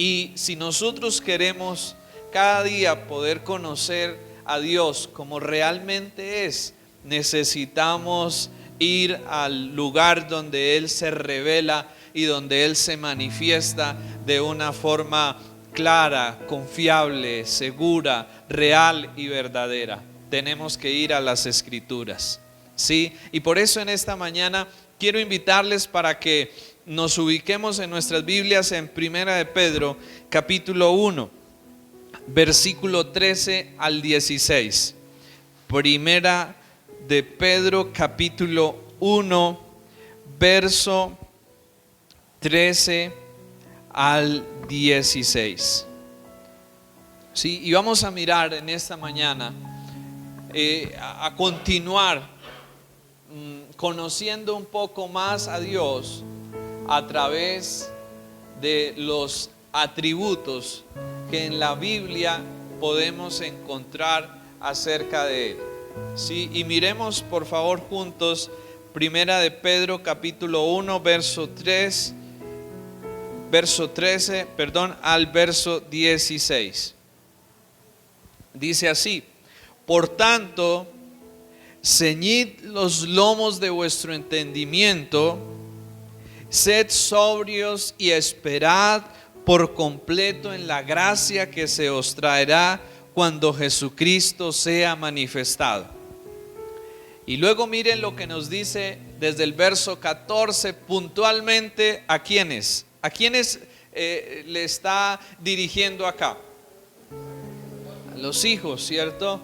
Y si nosotros queremos cada día poder conocer a Dios como realmente es, necesitamos ir al lugar donde Él se revela y donde Él se manifiesta de una forma clara, confiable, segura, real y verdadera. Tenemos que ir a las Escrituras, ¿sí? Y por eso en esta mañana quiero invitarles para que nos ubiquemos en nuestras Biblias en Primera de Pedro, capítulo 1, versículo 13 al 16. Primera de Pedro, capítulo 1, verso 13 al 16. Sí, y vamos a mirar en esta mañana, a continuar conociendo un poco más a Dios a través de los atributos que en la Biblia podemos encontrar acerca de Él. Sí, y miremos por favor juntos Primera de Pedro capítulo 1 verso 13 al verso 16. Dice así: por tanto, ceñid los lomos de vuestro entendimiento, sed sobrios y esperad por completo en la gracia que se os traerá cuando Jesucristo sea manifestado. Y luego miren lo que nos dice desde el verso 14 puntualmente a quiénes le está dirigiendo acá. A los hijos, ¿cierto?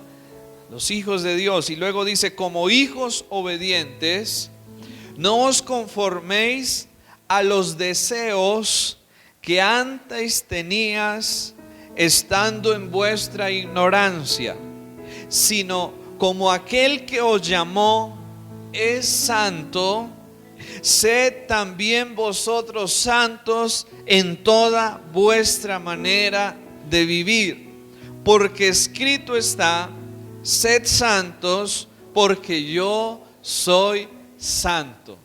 Los hijos de Dios. Y luego dice: como hijos obedientes, no os conforméis a los deseos que antes tenías estando en vuestra ignorancia, sino como aquel que os llamó es santo, sed también vosotros santos en toda vuestra manera de vivir, porque escrito está: sed santos porque yo soy santo.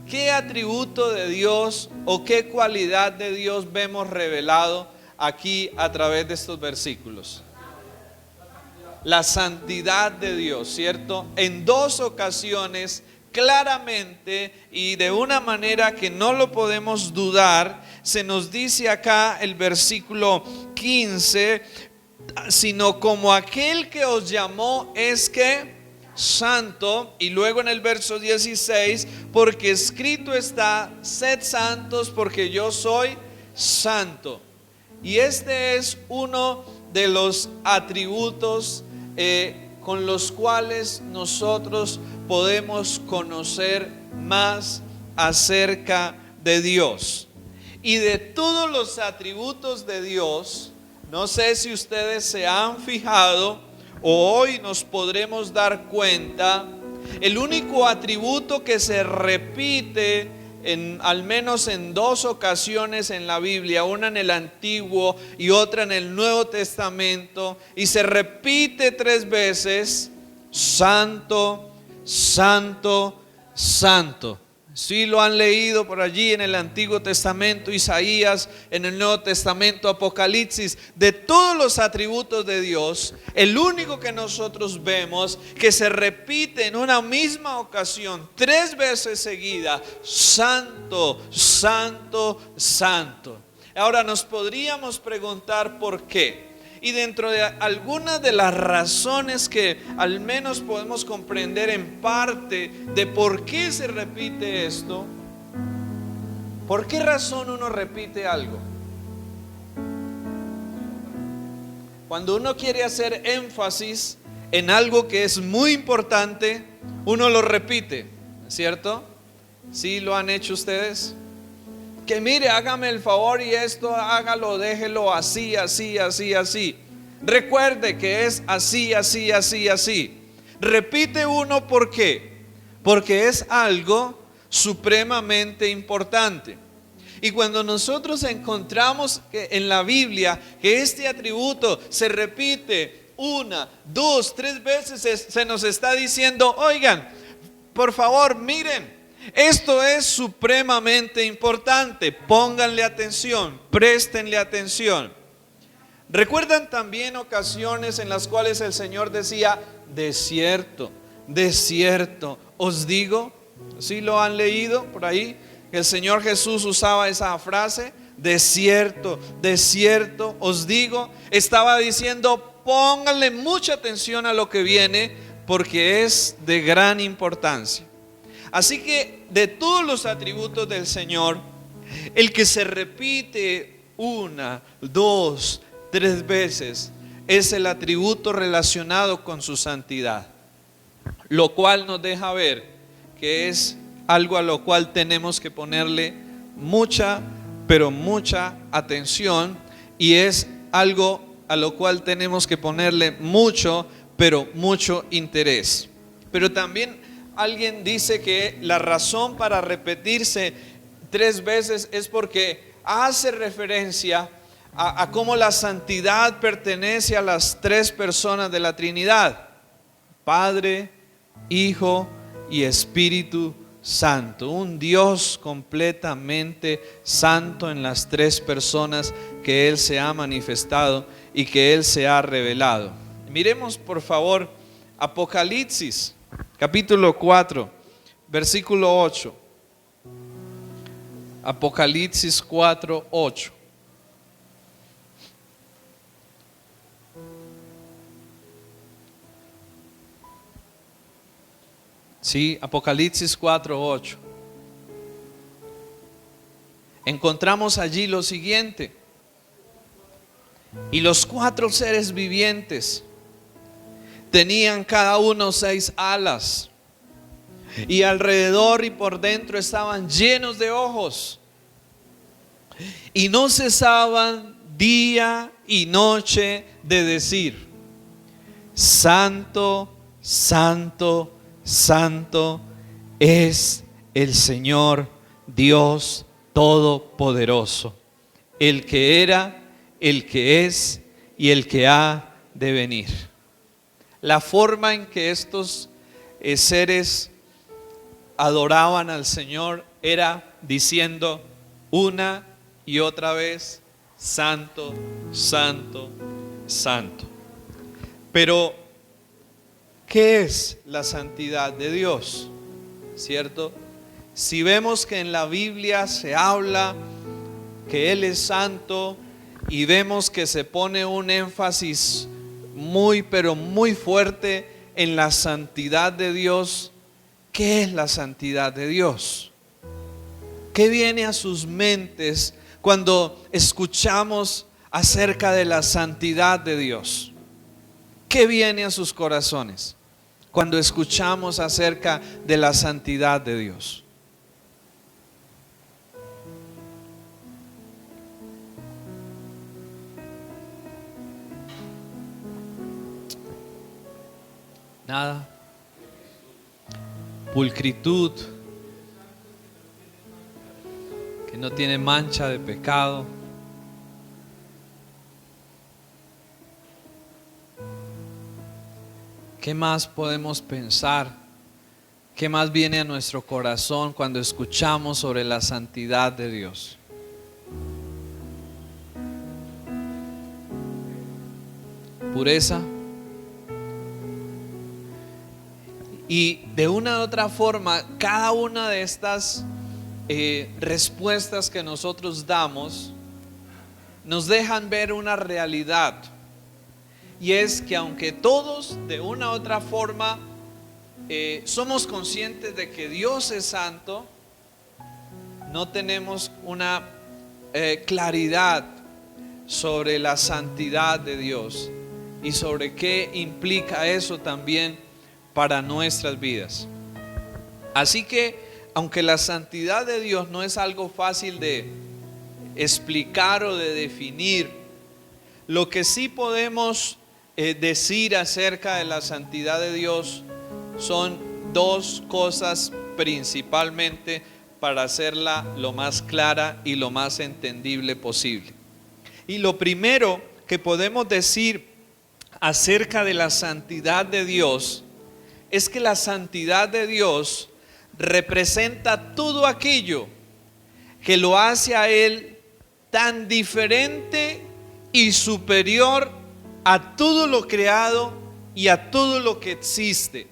¿Qué atributo de Dios o qué cualidad de Dios vemos revelado aquí a través de estos versículos? La santidad de Dios, ¿cierto? En dos ocasiones, claramente y de una manera que no lo podemos dudar, se nos dice acá el versículo 15, sino como aquel que os llamó es que santo, y luego en el verso 16, porque escrito está: sed santos porque yo soy santo. Y este es uno de los atributos con los cuales nosotros podemos conocer más acerca de Dios. Y de todos los atributos de Dios, no sé si ustedes se han fijado o hoy nos podremos dar cuenta, el único atributo que se repite al menos en dos ocasiones en la Biblia, una en el Antiguo y otra en el Nuevo Testamento, y se repite 3 veces: santo, santo, santo. Si lo han leído por allí en el Antiguo Testamento, Isaías, en el Nuevo Testamento, Apocalipsis. De todos los atributos de Dios, el único que nosotros vemos que se repite en una misma ocasión 3 veces seguida: santo, santo, santo. Ahora nos podríamos preguntar por qué. Y dentro de algunas de las razones que al menos podemos comprender en parte de por qué se repite esto, ¿por qué razón uno repite algo? Cuando uno quiere hacer énfasis en algo que es muy importante, uno lo repite, ¿cierto? ¿Sí lo han hecho ustedes? Que mire, hágame el favor y esto hágalo, déjelo así, así, así, así. Recuerde que es así, así, así, así. Repite uno, ¿por qué? Porque es algo supremamente importante. Y cuando nosotros encontramos en la Biblia que este atributo se repite 1, 2, 3 veces, se nos está diciendo: oigan, por favor, miren, Esto es supremamente importante. Pónganle atención, préstenle atención. ¿Recuerdan también ocasiones en las cuales el Señor decía, de cierto, os digo? ¿Sí lo han leído por ahí? El Señor Jesús usaba esa frase, de cierto, os digo. Estaba diciendo, pónganle mucha atención a lo que viene, porque es de gran importancia. Así que de todos los atributos del Señor, el que se repite 1, 2, 3 veces es el atributo relacionado con su santidad, lo cual nos deja ver que es algo a lo cual tenemos que ponerle mucha, pero mucha atención, y es algo a lo cual tenemos que ponerle mucho, pero mucho interés. Pero también alguien dice que la razón para repetirse 3 veces es porque hace referencia a cómo la santidad pertenece a las 3 personas de la Trinidad: Padre, Hijo y Espíritu Santo. Un Dios completamente santo en las 3 personas que Él se ha manifestado y que Él se ha revelado. Miremos por favor Apocalipsis capítulo 4, versículo 8. Apocalipsis 4, 8. Sí, Apocalipsis 4, 8. Encontramos allí lo siguiente: y los 4 seres vivientes tenían cada uno 6 alas, y alrededor y por dentro estaban llenos de ojos, y no cesaban día y noche de decir: Santo, santo, santo es el Señor Dios Todopoderoso, el que era, el que es y el que ha de venir. La forma en que estos seres adoraban al Señor era diciendo una y otra vez: santo, santo, santo. Pero ¿qué es la santidad de Dios? ¿Cierto? Si vemos que en la Biblia se habla que Él es santo, y vemos que se pone un énfasis muy, pero muy fuerte en la santidad de Dios, ¿qué es la santidad de Dios? ¿Qué viene a sus mentes cuando escuchamos acerca de la santidad de Dios? ¿Qué viene a sus corazones cuando escuchamos acerca de la santidad de Dios? Nada. Pulcritud, que no tiene mancha de pecado. ¿Qué más podemos pensar? ¿Qué más viene a nuestro corazón cuando escuchamos sobre la santidad de Dios? Pureza. Y de una u otra forma, cada una de estas respuestas que nosotros damos nos dejan ver una realidad, y es que aunque todos de una u otra forma somos conscientes de que Dios es santo, no tenemos una claridad sobre la santidad de Dios y sobre qué implica eso también para nuestras vidas. Así que, aunque la santidad de Dios no es algo fácil de explicar o de definir, lo que sí podemos decir acerca de la santidad de Dios son 2 cosas principalmente, para hacerla lo más clara y lo más entendible posible. Y lo primero que podemos decir acerca de la santidad de Dios es que la santidad de Dios representa todo aquello que lo hace a Él tan diferente y superior a todo lo creado y a todo lo que existe.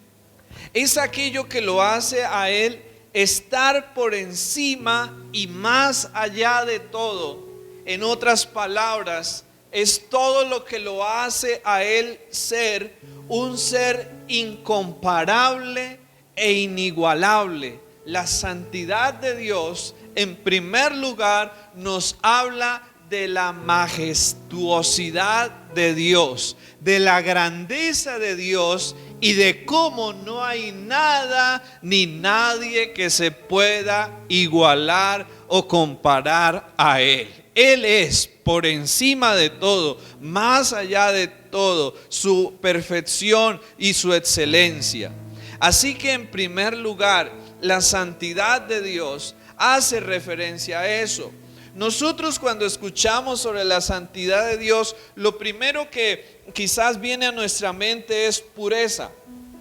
Es aquello que lo hace a Él estar por encima y más allá de todo. En otras palabras, es todo lo que lo hace a Él ser un ser incomparable e inigualable. La santidad de Dios, en primer lugar, nos habla de la majestuosidad de Dios, de la grandeza de Dios y de cómo no hay nada ni nadie que se pueda igualar o comparar a Él. Él es por encima de todo, más allá de todo, su perfección y su excelencia. Así que en primer lugar, la santidad de Dios hace referencia a eso. Nosotros cuando escuchamos sobre la santidad de Dios, lo primero que quizás viene a nuestra mente es pureza,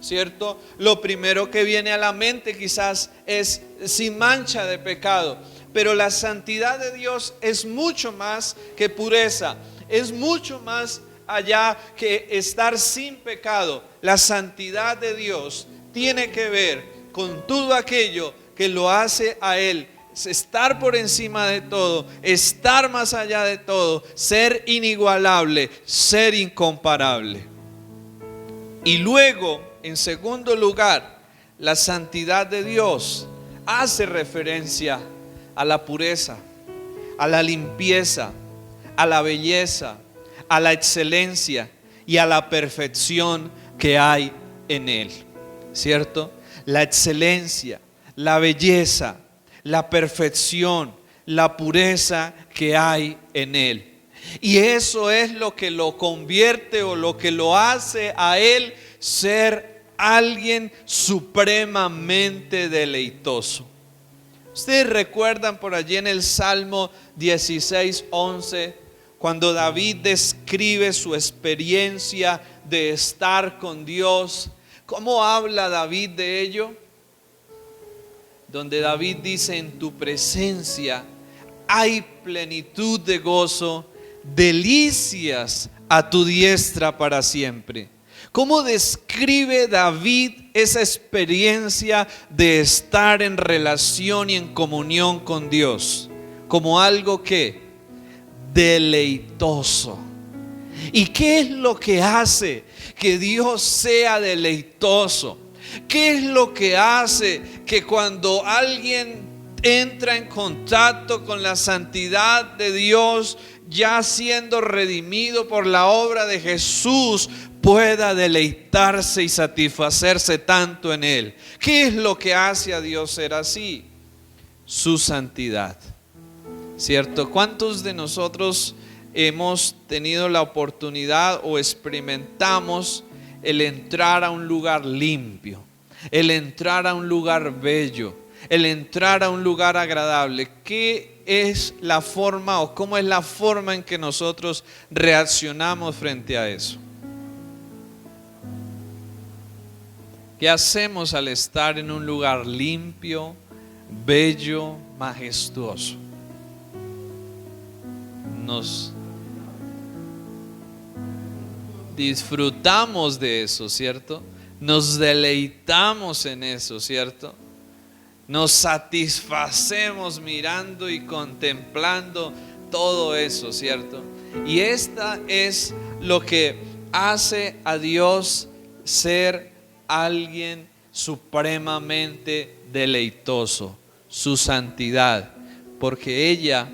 ¿cierto? Lo primero que viene a la mente quizás es sin mancha de pecado. Pero la santidad de Dios es mucho más que pureza, es mucho más allá que estar sin pecado. La santidad de Dios tiene que ver con todo aquello que lo hace a Él estar por encima de todo, estar más allá de todo, ser inigualable, ser incomparable. Y luego, en segundo lugar, la santidad de Dios hace referencia a la pureza, a la limpieza, a la belleza, a la excelencia y a la perfección que hay en Él, ¿cierto? La excelencia, la belleza, la perfección, la pureza que hay en Él. Y eso es lo que lo convierte o lo que lo hace a Él ser alguien supremamente deleitoso. Ustedes recuerdan por allí en el Salmo 16:11, cuando David describe su experiencia de estar con Dios. ¿Cómo habla David de ello? Donde David dice: en tu presencia hay plenitud de gozo, delicias a tu diestra para siempre. ¿Cómo describe David esa experiencia de estar en relación y en comunión con Dios? Como algo que deleitoso. ¿Y qué es lo que hace que Dios sea deleitoso? ¿Qué es lo que hace que cuando alguien entra en contacto con la santidad de Dios, ya siendo redimido por la obra de Jesús, pueda deleitarse y satisfacerse tanto en Él? ¿Qué es lo que hace a Dios ser así? Su santidad, ¿cierto? ¿Cuántos de nosotros hemos tenido la oportunidad o experimentamos el entrar a un lugar limpio, el entrar a un lugar bello, el entrar a un lugar agradable? ¿Qué es la forma o cómo es la forma en que nosotros reaccionamos frente a eso? ¿Qué hacemos al estar en un lugar limpio, bello, majestuoso? Nos disfrutamos de eso, ¿cierto? Nos deleitamos en eso, ¿cierto? Nos satisfacemos mirando y contemplando todo eso, ¿cierto? Y esta es lo que hace a Dios ser alguien supremamente deleitoso, su santidad, porque ella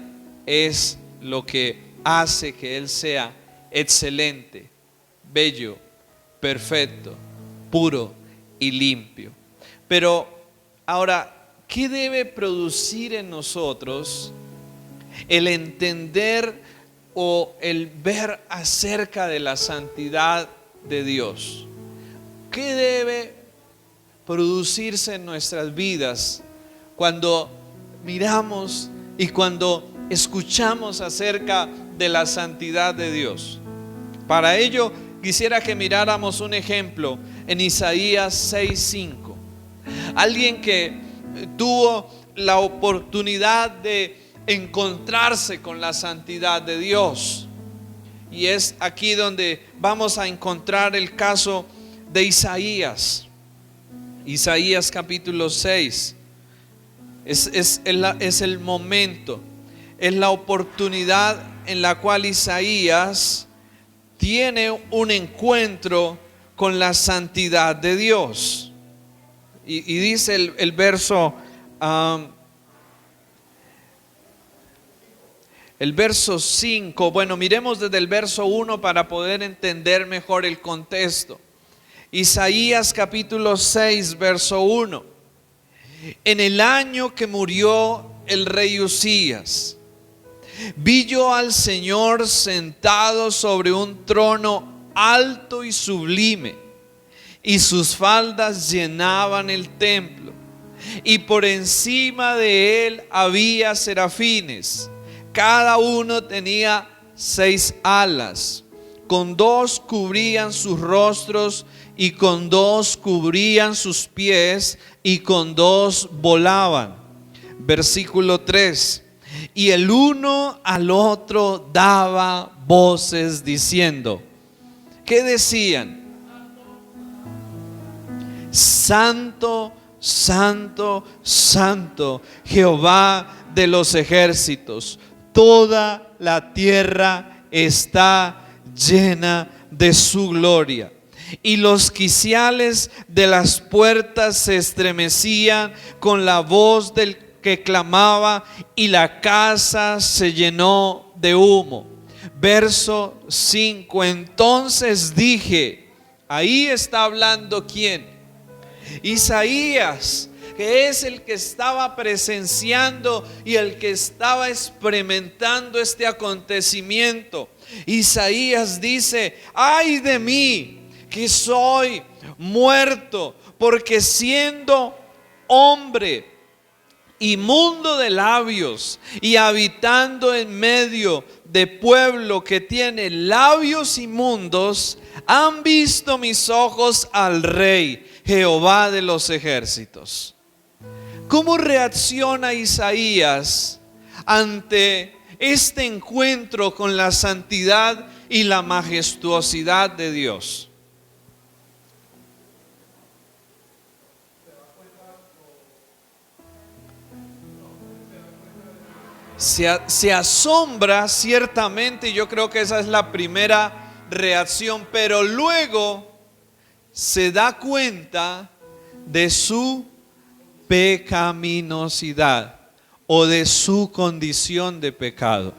es lo que hace que Él sea excelente, bello, perfecto, puro y limpio. Pero ahora, ¿qué debe producir en nosotros el entender o el ver acerca de la santidad de Dios? ¿Qué debe producirse en nuestras vidas cuando miramos y cuando escuchamos acerca de la santidad de Dios? Para ello quisiera que miráramos un ejemplo en Isaías 6:5. Alguien que tuvo la oportunidad de encontrarse con la santidad de Dios. Y es aquí donde vamos a encontrar el caso de Isaías. Isaías capítulo 6. Es el momento, es la oportunidad en la cual Isaías tiene un encuentro con la santidad de Dios. Y dice el verso, el verso 5. Bueno, miremos desde el verso 1 para poder entender mejor el contexto. Isaías capítulo 6, verso 1. En el año que murió el rey Uzías, vi yo al Señor sentado sobre un trono alto y sublime, y sus faldas llenaban el templo, y por encima de él había serafines, cada uno tenía 6 alas, con 2 cubrían sus rostros, y con 2 cubrían sus pies, y con 2 volaban. Versículo 3. Y el uno al otro daba voces diciendo, ¿qué decían? Santo, santo, santo, Jehová de los ejércitos, toda la tierra está llena de su gloria. Y los quiciales de las puertas se estremecían con la voz del que clamaba, y la casa se llenó de humo. Verso 5. Entonces dije, ahí está hablando ¿quién? Isaías, que es el que estaba presenciando y el que estaba experimentando este acontecimiento. Isaías dice, ay de mí, que soy muerto, porque siendo hombre, inmundo de labios, y habitando en medio de pueblo que tiene labios inmundos, han visto mis ojos al Rey, Jehová de los ejércitos. ¿Cómo reacciona Isaías ante este encuentro con la santidad y la majestuosidad de Dios? Se asombra ciertamente, y yo creo que esa es la primera reacción, pero luego se da cuenta de su pecaminosidad o de su condición de pecado.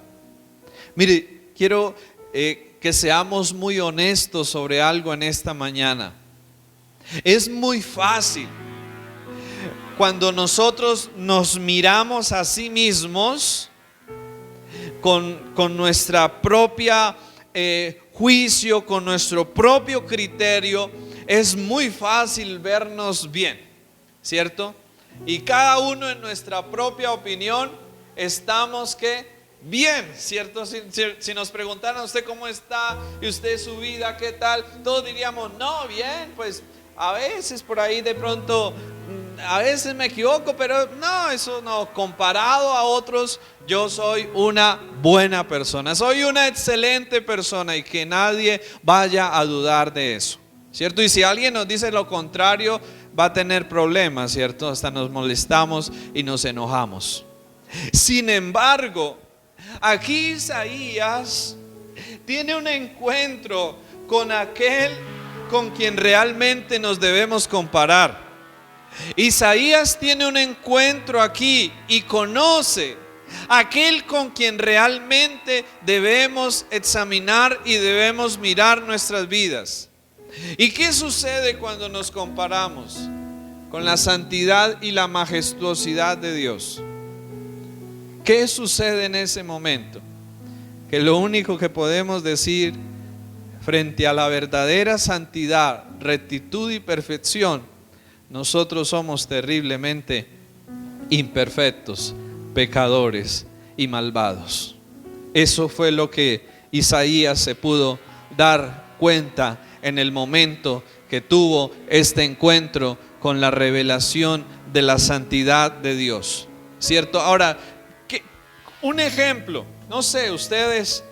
Mire, quiero que seamos muy honestos sobre algo en esta mañana. Es muy fácil cuando nosotros nos miramos a sí mismos con nuestra propia juicio, con nuestro propio criterio, es muy fácil vernos bien, ¿cierto? Y cada uno en nuestra propia opinión estamos bien, ¿cierto? Si nos preguntaran usted cómo está y usted su vida, ¿qué tal? Todos diríamos, no, bien, pues a veces por ahí de pronto, a veces me equivoco, pero no, eso no, comparado a otros, yo soy una buena persona, soy una excelente persona, y que nadie vaya a dudar de eso, ¿cierto? Y si alguien nos dice lo contrario, va a tener problemas, ¿cierto? Hasta nos molestamos y nos enojamos. Sin embargo, aquí Isaías tiene un encuentro con aquel con quien realmente nos debemos comparar. Isaías tiene un encuentro aquí y conoce aquel con quien realmente debemos examinar y debemos mirar nuestras vidas. ¿Y qué sucede cuando nos comparamos con la santidad y la majestuosidad de Dios? ¿Qué sucede en ese momento? Que lo único que podemos decir frente a la verdadera santidad, rectitud y perfección, nosotros somos terriblemente imperfectos, pecadores y malvados. Eso fue lo que Isaías se pudo dar cuenta en el momento que tuvo este encuentro con la revelación de la santidad de Dios, ¿cierto? Ahora, un ejemplo, no sé, ustedes,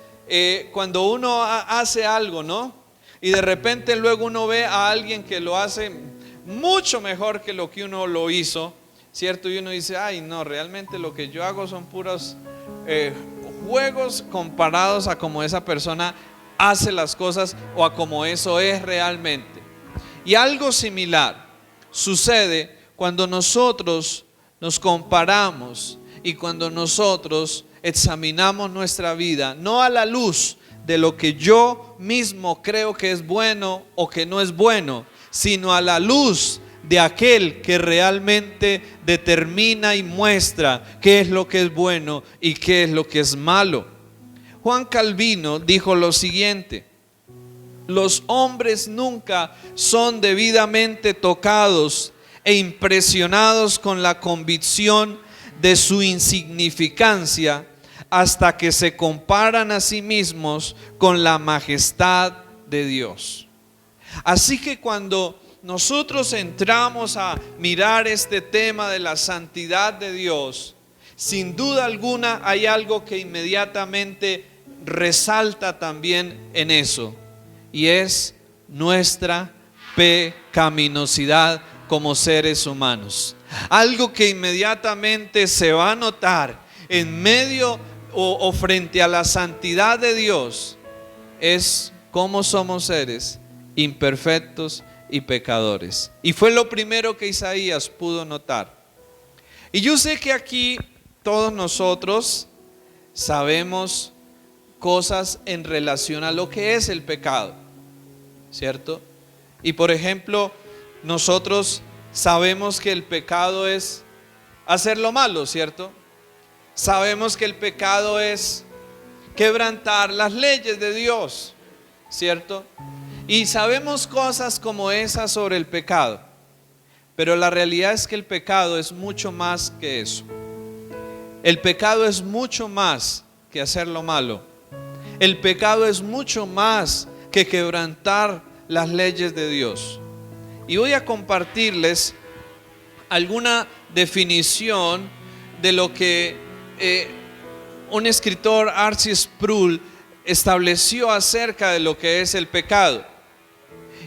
cuando uno hace algo, ¿no? Y de repente luego uno ve a alguien que lo hace mucho mejor que lo que uno lo hizo, ¿cierto? Y uno dice, ay no, realmente lo que yo hago son puros juegos comparados a cómo esa persona hace las cosas o a cómo eso es realmente. Y algo similar sucede cuando nosotros nos comparamos y cuando nosotros examinamos nuestra vida, no a la luz de lo que yo mismo creo que es bueno o que no es bueno, sino a la luz de aquel que realmente determina y muestra qué es lo que es bueno y qué es lo que es malo. Juan Calvino dijo lo siguiente: los hombres nunca son debidamente tocados e impresionados con la convicción de su insignificancia hasta que se comparan a sí mismos con la majestad de Dios. Así que cuando nosotros entramos a mirar este tema de la santidad de Dios, sin duda alguna hay algo que inmediatamente resalta también en eso, y es nuestra pecaminosidad como seres humanos. Algo que inmediatamente se va a notar en medio o frente a la santidad de Dios es cómo somos seres imperfectos y pecadores. Y fue lo primero que Isaías pudo notar. Y yo sé que aquí todos nosotros sabemos cosas en relación a lo que es el pecado, ¿cierto? Y por ejemplo, nosotros sabemos que el pecado es hacer lo malo, ¿cierto? Sabemos que el pecado es quebrantar las leyes de Dios, ¿cierto? Y sabemos cosas como esas sobre el pecado, pero la realidad es que el pecado es mucho más que eso. El pecado es mucho más que hacer lo malo. El pecado es mucho más que quebrantar las leyes de Dios. Y voy a compartirles alguna definición de lo que un escritor, R.C. Sproul, estableció acerca de lo que es el pecado.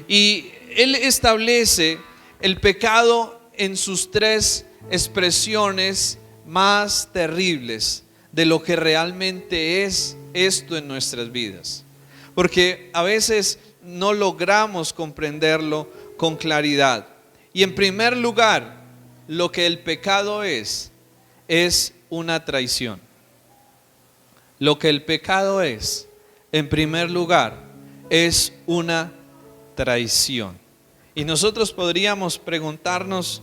Y él establece el pecado en sus tres expresiones más terribles de lo que realmente es esto en nuestras vidas, porque a veces no logramos comprenderlo con claridad. Y en primer lugar, lo que el pecado es una traición. Lo que el pecado es, en primer lugar, es una traición. Y nosotros podríamos preguntarnos,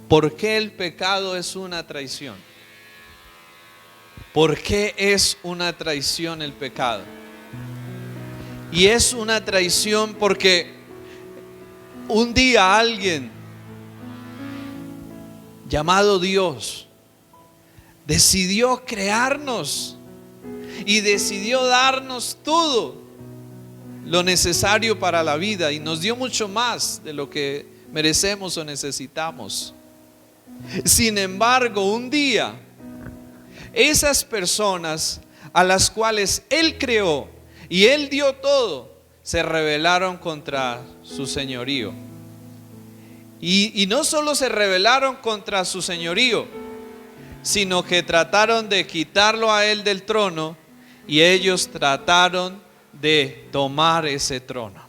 ¿por qué el pecado es una traición? ¿Por qué es una traición el pecado? Y es una traición porque un día alguien llamado Dios decidió crearnos y decidió darnos todo lo necesario para la vida, y nos dio mucho más de lo que merecemos o necesitamos. Sin embargo, un día esas personas a las cuales Él creó y Él dio todo, se rebelaron contra su señorío. Y no solo se rebelaron contra su señorío, sino que trataron de quitarlo a Él del trono, y ellos trataron de tomar ese trono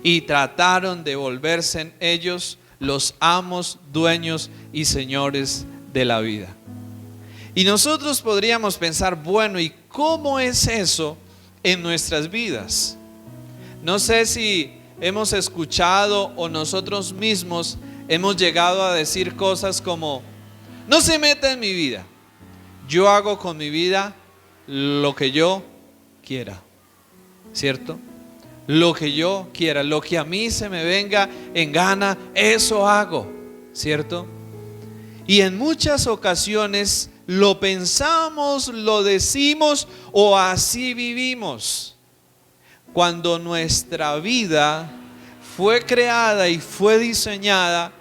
y trataron de volverse ellos los amos, dueños y señores de la vida. Y nosotros podríamos pensar, bueno, ¿y cómo es eso en nuestras vidas? No sé si hemos escuchado o nosotros mismos hemos llegado a decir cosas como: no se meta en mi vida, yo hago con mi vida lo que yo quiera, ¿cierto? Lo que yo quiera, lo que a mí se me venga en gana, eso hago, ¿cierto? Y en muchas ocasiones lo pensamos, lo decimos o así vivimos, cuando nuestra vida fue creada y fue diseñada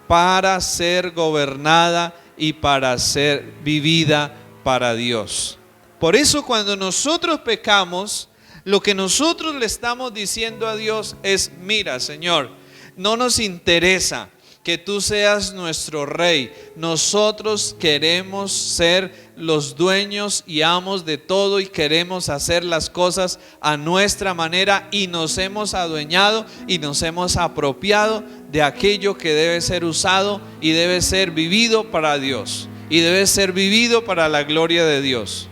para ser gobernada y para ser vivida para Dios. Por eso cuando nosotros pecamos, lo que nosotros le estamos diciendo a Dios es: mira, Señor, no nos interesa que tú seas nuestro rey. Nosotros queremos ser los dueños y amos de todo y queremos hacer las cosas a nuestra manera, y nos hemos adueñado y nos hemos apropiado de aquello que debe ser usado y debe ser vivido para Dios y debe ser vivido para la gloria de Dios.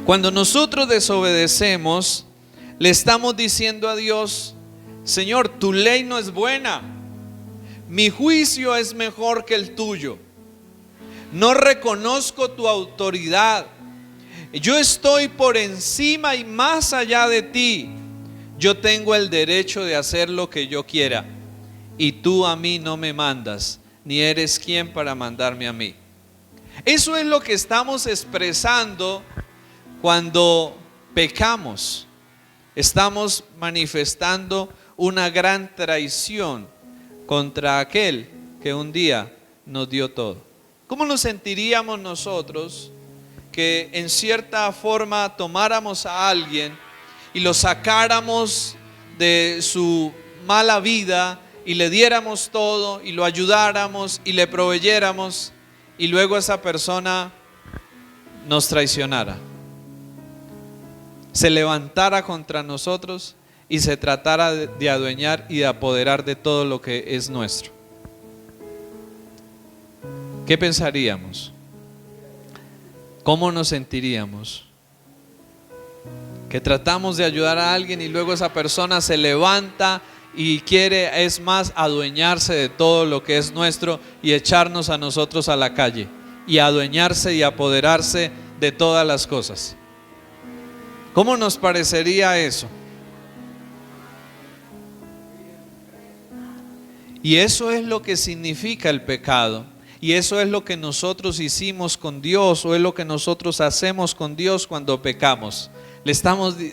Cuando nosotros desobedecemos, le estamos diciendo a Dios: Señor, tu ley no es buena. Mi juicio es mejor que el tuyo. No reconozco tu autoridad. Yo estoy por encima y más allá de ti. Yo tengo el derecho de hacer lo que yo quiera, y tú a mí no me mandas, ni eres quien para mandarme a mí. Eso es lo que estamos expresando cuando pecamos. Estamos manifestando una gran traición contra aquel que un día nos dio todo. ¿Cómo nos sentiríamos nosotros que en cierta forma tomáramos a alguien y lo sacáramos de su mala vida y le diéramos todo y lo ayudáramos y le proveyéramos, y luego esa persona nos traicionara, se levantara contra nosotros y se tratara de adueñar y de apoderar de todo lo que es nuestro? ¿Qué pensaríamos? ¿Cómo nos sentiríamos? Que tratamos de ayudar a alguien y luego esa persona se levanta y quiere, es más, adueñarse de todo lo que es nuestro y echarnos a nosotros a la calle y adueñarse y apoderarse de todas las cosas. ¿Cómo nos parecería eso? Y eso es lo que significa el pecado. Y eso es lo que nosotros hicimos con Dios, o es lo que nosotros hacemos con Dios cuando pecamos.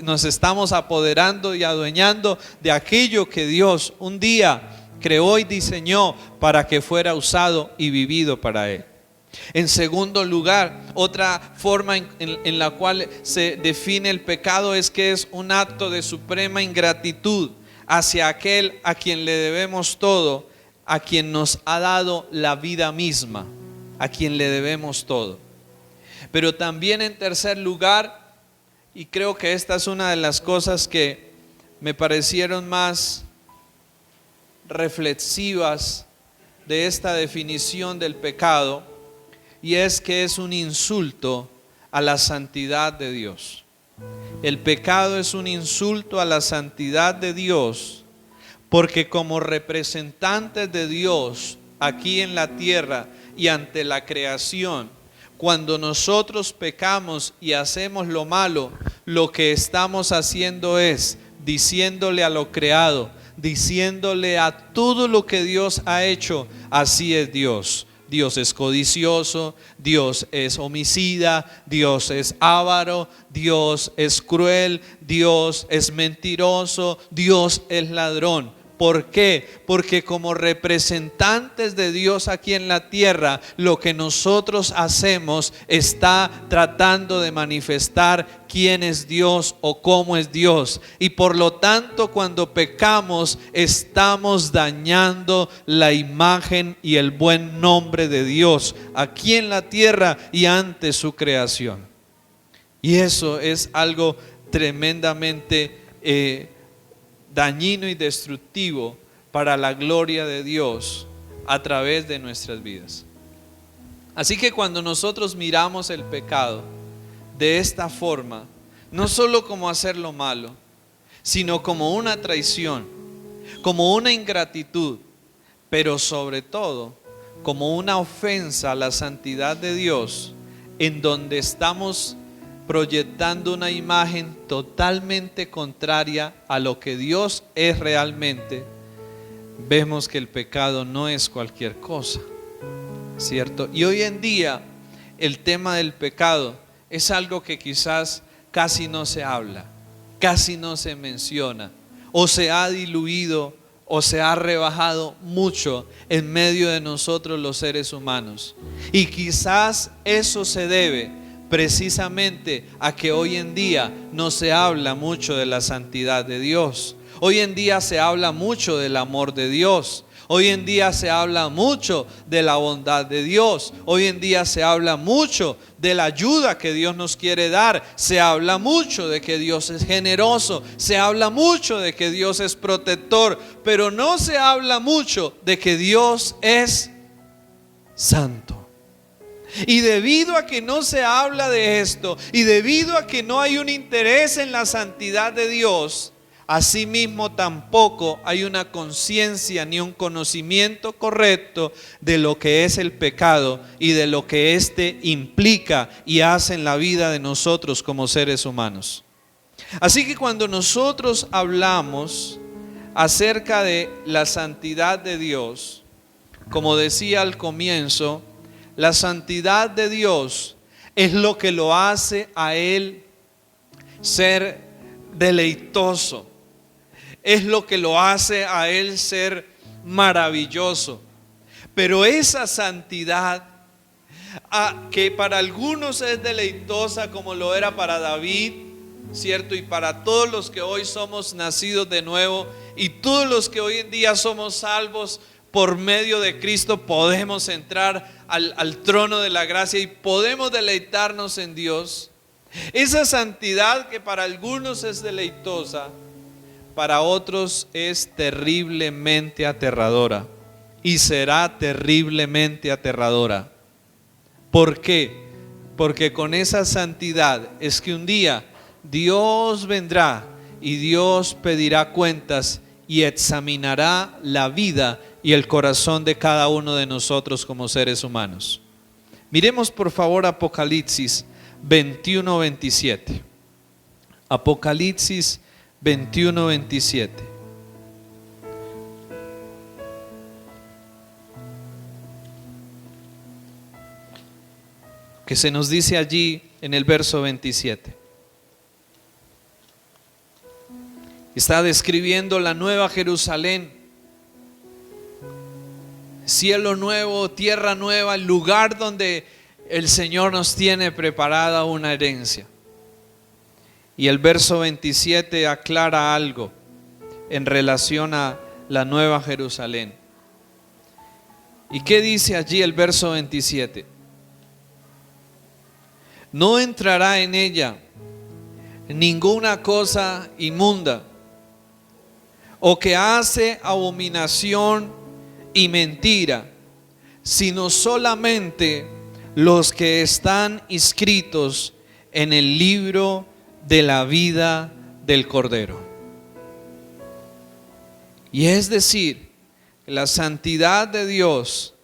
Nos estamos apoderando y adueñando de aquello que Dios un día creó y diseñó para que fuera usado y vivido para Él. En segundo lugar, otra forma en la cual se define el pecado es que es un acto de suprema ingratitud hacia aquel a quien le debemos todo, a quien nos ha dado la vida misma, a quien le debemos todo. Pero también, en tercer lugar, y creo que esta es una de las cosas que me parecieron más reflexivas de esta definición del pecado, y es que es un insulto a la santidad de Dios. El pecado es un insulto a la santidad de Dios, porque como representantes de Dios aquí en la tierra y ante la creación, cuando nosotros pecamos y hacemos lo malo, lo que estamos haciendo es diciéndole a lo creado, diciéndole a todo lo que Dios ha hecho: así es Dios. Dios es codicioso, Dios es homicida, Dios es avaro, Dios es cruel, Dios es mentiroso, Dios es ladrón. ¿Por qué? Porque como representantes de Dios aquí en la tierra, lo que nosotros hacemos está tratando de manifestar quién es Dios o cómo es Dios. Y por lo tanto, cuando pecamos, estamos dañando la imagen y el buen nombre de Dios aquí en la tierra y ante su creación. Y eso es algo tremendamente dañino y destructivo para la gloria de Dios a través de nuestras vidas. Así que cuando nosotros miramos el pecado de esta forma, no solo como hacer lo malo, sino como una traición, como una ingratitud, pero sobre todo como una ofensa a la santidad de Dios, en donde estamos proyectando una imagen totalmente contraria a lo que Dios es realmente, vemos que el pecado no es cualquier cosa, ¿cierto? Y hoy en día el tema del pecado es algo que quizás casi no se habla, casi no se menciona, o se ha diluido o se ha rebajado mucho en medio de nosotros los seres humanos. Y quizás eso se debe precisamente a que hoy en día no se habla mucho de la santidad de Dios. Hoy en día se habla mucho del amor de Dios. Hoy en día se habla mucho de la bondad de Dios. Hoy en día se habla mucho de la ayuda que Dios nos quiere dar. Se habla mucho de que Dios es generoso. Se habla mucho de que Dios es protector. Pero no se habla mucho de que Dios es santo. Y debido a que no se habla de esto, y debido a que no hay un interés en la santidad de Dios, asimismo tampoco hay una conciencia ni un conocimiento correcto de lo que es el pecado y de lo que éste implica y hace en la vida de nosotros como seres humanos. Así que cuando nosotros hablamos acerca de la santidad de Dios, como decía al comienzo, la santidad de Dios es lo que lo hace a Él ser deleitoso. Es lo que lo hace a Él ser maravilloso. Pero esa santidad, que para algunos es deleitosa, como lo era para David, ¿cierto? Y para todos los que hoy somos nacidos de nuevo y todos los que hoy en día somos salvos por medio de Cristo, podemos entrar al trono de la gracia y podemos deleitarnos en Dios. Esa santidad que para algunos es deleitosa, para otros es terriblemente aterradora y será terriblemente aterradora. ¿Por qué? Porque con esa santidad es que un día Dios vendrá y Dios pedirá cuentas y examinará la vida y el corazón de cada uno de nosotros como seres humanos. Miremos por favor Apocalipsis 21-27. Apocalipsis 21-27. Que se nos dice allí en el verso 27. Está describiendo la nueva Jerusalén, cielo nuevo, tierra nueva, el lugar donde el Señor nos tiene preparada una herencia. Y el verso 27 aclara algo en relación a la nueva Jerusalén. ¿Y qué dice allí el verso 27? No entrará en ella ninguna cosa inmunda, o que hace abominación y mentira, sino solamente los que están inscritos en el libro de la vida del Cordero. Y es decir, la santidad de Dios,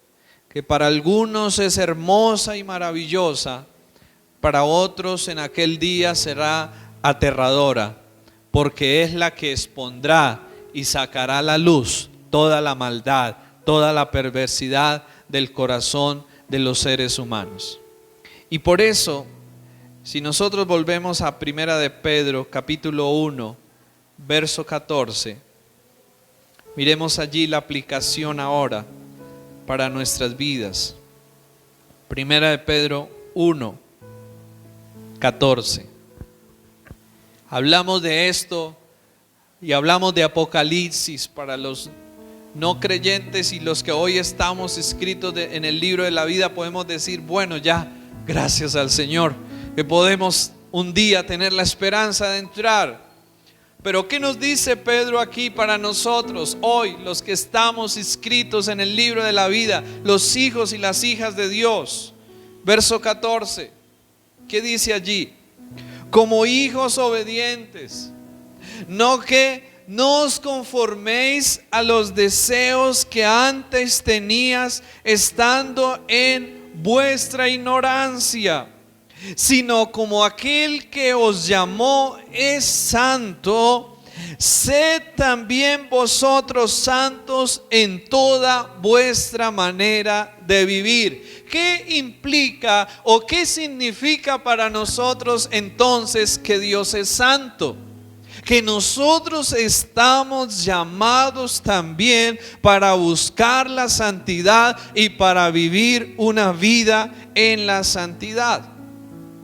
que para algunos es hermosa y maravillosa, para otros en aquel día será aterradora, porque es la que expondrá y sacará a la luz toda la maldad, toda la perversidad del corazón de los seres humanos. Y por eso, si nosotros volvemos a Primera de Pedro, capítulo 1, verso 14, miremos allí la aplicación ahora para nuestras vidas. Primera de Pedro 1, 14. Hablamos de esto y hablamos de Apocalipsis para los no creyentes, y los que hoy estamos escritos en el libro de la vida podemos decir, bueno, ya, gracias al Señor, que podemos un día tener la esperanza de entrar. Pero ¿qué nos dice Pedro aquí para nosotros hoy, los que estamos inscritos en el libro de la vida, los hijos y las hijas de Dios? Verso 14, ¿qué dice allí? Como hijos obedientes, no os conforméis a los deseos que antes tenías estando en vuestra ignorancia, sino como aquel que os llamó es santo, sed también vosotros santos en toda vuestra manera de vivir. ¿Qué implica o qué significa para nosotros entonces que Dios es santo? que nosotros estamos llamados también para buscar la santidad y para vivir una vida en la santidad,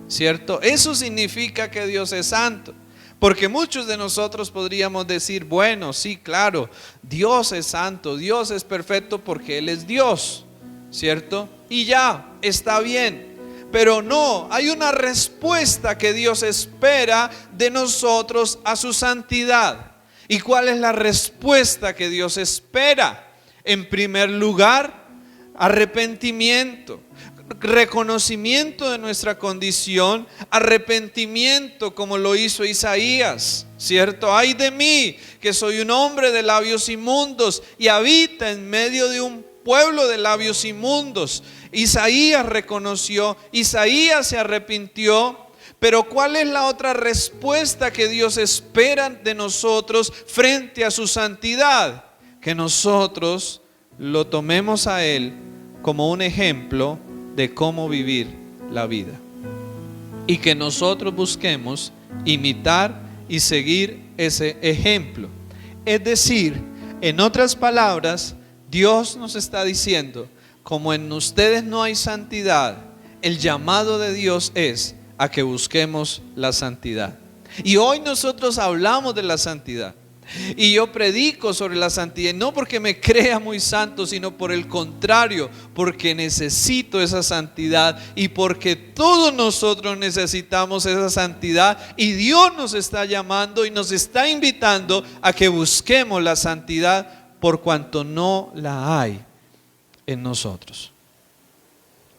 ¿cierto? Eso significa que Dios es santo. Porque muchos de nosotros podríamos decir, bueno, sí, claro, Dios es santo, Dios es perfecto porque Él es Dios, ¿cierto? Y ya, está bien. Pero no, hay una respuesta que Dios espera de nosotros a su santidad. ¿Y cuál es la respuesta que Dios espera? En primer lugar, arrepentimiento. Reconocimiento de nuestra condición, arrepentimiento como lo hizo Isaías, ¿cierto? Ay de mí, que soy un hombre de labios inmundos y habita en medio de un pueblo de labios inmundos. Isaías reconoció, Isaías se arrepintió, pero ¿cuál es la otra respuesta que Dios espera de nosotros frente a su santidad? Que nosotros lo tomemos a Él como un ejemplo de cómo vivir la vida, y que nosotros busquemos imitar y seguir ese ejemplo. Es decir, en otras palabras, Dios nos está diciendo, como en ustedes no hay santidad, el llamado de Dios es a que busquemos la santidad. Y hoy nosotros hablamos de la santidad. Y yo predico sobre la santidad, no porque me crea muy santo, sino por el contrario, porque necesito esa santidad y porque todos nosotros necesitamos esa santidad, y Dios nos está llamando y nos está invitando a que busquemos la santidad por cuanto no la hay en nosotros.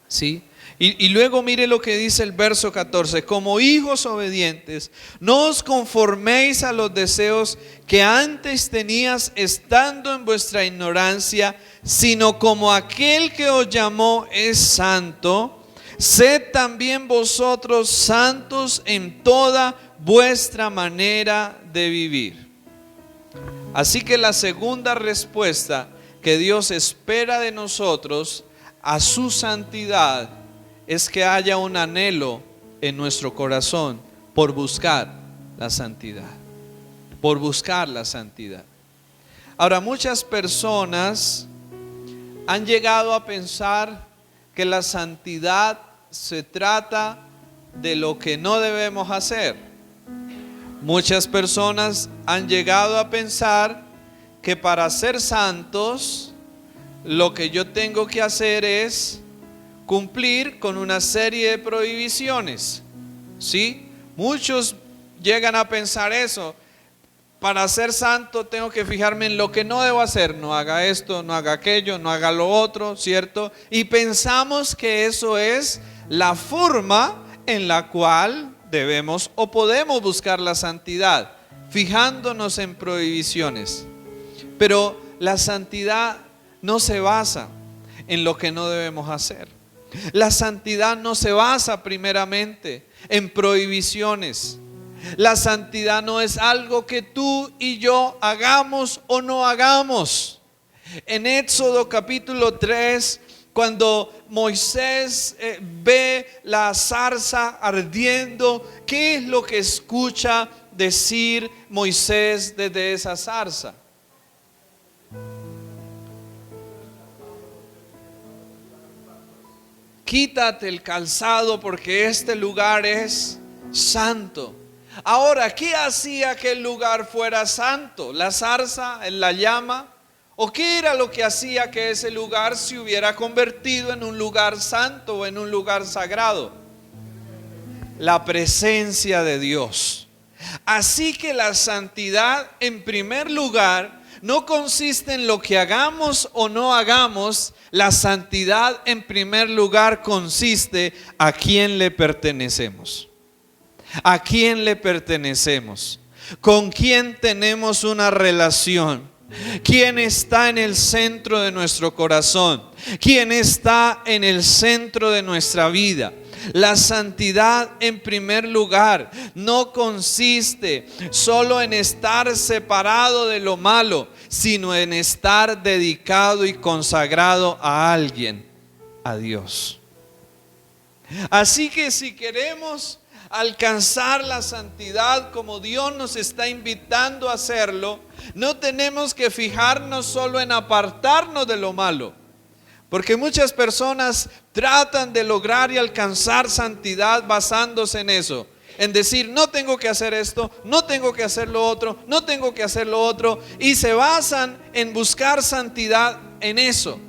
¿Sí? Y luego mire lo que dice el verso 14: como hijos obedientes, no os conforméis a los deseos que antes tenías estando en vuestra ignorancia, sino como aquel que os llamó es santo, sed también vosotros santos en toda vuestra manera de vivir. Así que la segunda respuesta que Dios espera de nosotros a su santidad es que haya un anhelo en nuestro corazón por buscar la santidad, por buscar la santidad. Ahora, muchas personas han llegado a pensar que la santidad se trata de lo que no debemos hacer. Muchas personas han llegado a pensar que para ser santos, lo que yo tengo que hacer es cumplir con una serie de prohibiciones. ¿Sí? Muchos llegan a pensar eso. Para ser santo tengo que fijarme en lo que no debo hacer. No haga esto, no haga aquello, no haga lo otro, ¿cierto? Y pensamos que eso es la forma en la cual debemos o podemos buscar la santidad, fijándonos en prohibiciones. Pero la santidad no se basa en lo que no debemos hacer. La santidad no se basa primeramente en prohibiciones. La santidad no es algo que tú y yo hagamos o no hagamos. En Éxodo capítulo 3, cuando Moisés ve la zarza ardiendo, ¿qué es lo que escucha decir Moisés desde esa zarza? Quítate el calzado porque este lugar es santo. Ahora, ¿qué hacía que el lugar fuera santo? ¿La zarza, la llama? ¿O qué era lo que hacía que ese lugar se hubiera convertido en un lugar santo o en un lugar sagrado? La presencia de Dios. Así que la santidad, en primer lugar, no consiste en lo que hagamos o no hagamos. La santidad en primer lugar consiste a quién le pertenecemos. ¿A quién le pertenecemos? ¿Con quién tenemos una relación? ¿Quién está en el centro de nuestro corazón? ¿Quién está en el centro de nuestra vida? La santidad en primer lugar no consiste solo en estar separado de lo malo, sino en estar dedicado y consagrado a alguien, a Dios. Así que si queremos alcanzar la santidad como Dios nos está invitando a hacerlo, no tenemos que fijarnos solo en apartarnos de lo malo. Porque muchas personas tratan de lograr y alcanzar santidad basándose en eso. En decir, no tengo que hacer esto, no tengo que hacer lo otro, no tengo que hacer lo otro. Y se basan en buscar santidad en eso,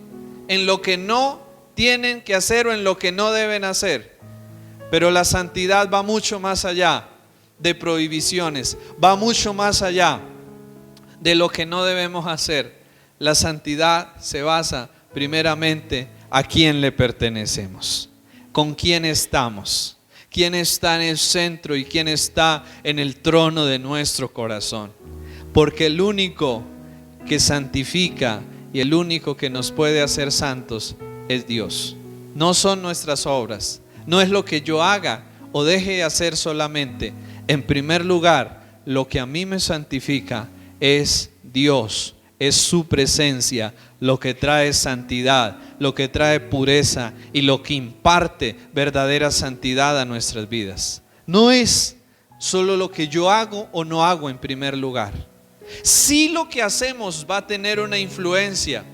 en lo que no tienen que hacer o en lo que no deben hacer. Pero la santidad va mucho más allá de prohibiciones, va mucho más allá de lo que no debemos hacer. La santidad se basa primeramente a quién le pertenecemos, con quién estamos, quién está en el centro y quién está en el trono de nuestro corazón. Porque el único que santifica y el único que nos puede hacer santos es Dios. No son nuestras obras, no es lo que yo haga o deje de hacer solamente. En primer lugar, lo que a mí me santifica es Dios, es su presencia, lo que trae santidad, lo que trae pureza y lo que imparte verdadera santidad a nuestras vidas. No es solo lo que yo hago o no hago en primer lugar. Sí, lo que hacemos va a tener una influencia,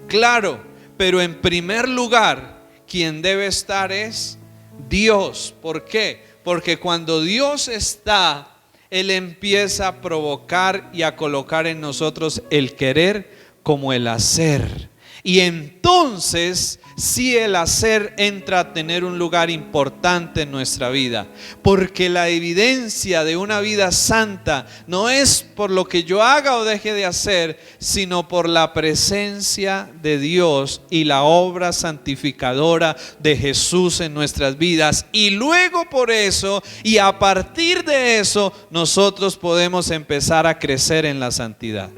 claro, pero en primer lugar, quien debe estar es Dios. ¿Por qué? Porque cuando Dios está, Él empieza a provocar y a colocar en nosotros el querer como el hacer. Y entonces sí, el hacer entra a tener un lugar importante en nuestra vida. Porque la evidencia de una vida santa no es por lo que yo haga o deje de hacer, sino por la presencia de Dios y la obra santificadora de Jesús en nuestras vidas. Y luego por eso y a partir de eso nosotros podemos empezar a crecer en la santidad.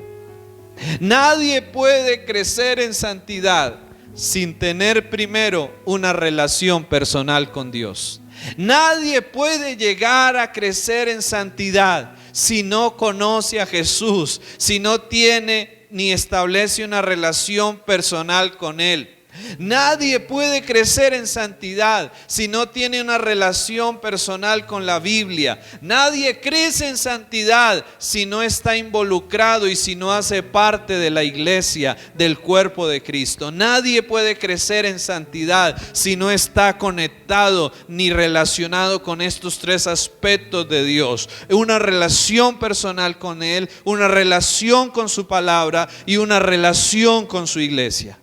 Nadie puede crecer en santidad sin tener primero una relación personal con Dios. Nadie puede llegar a crecer en santidad si no conoce a Jesús, si no tiene ni establece una relación personal con Él. Nadie puede crecer en santidad si no tiene una relación personal con la Biblia. Nadie crece en santidad si no está involucrado y si no hace parte de la iglesia, del cuerpo de Cristo. Nadie puede crecer en santidad si no está conectado ni relacionado con estos tres aspectos de Dios: una relación personal con Él, una relación con su palabra y una relación con su iglesia.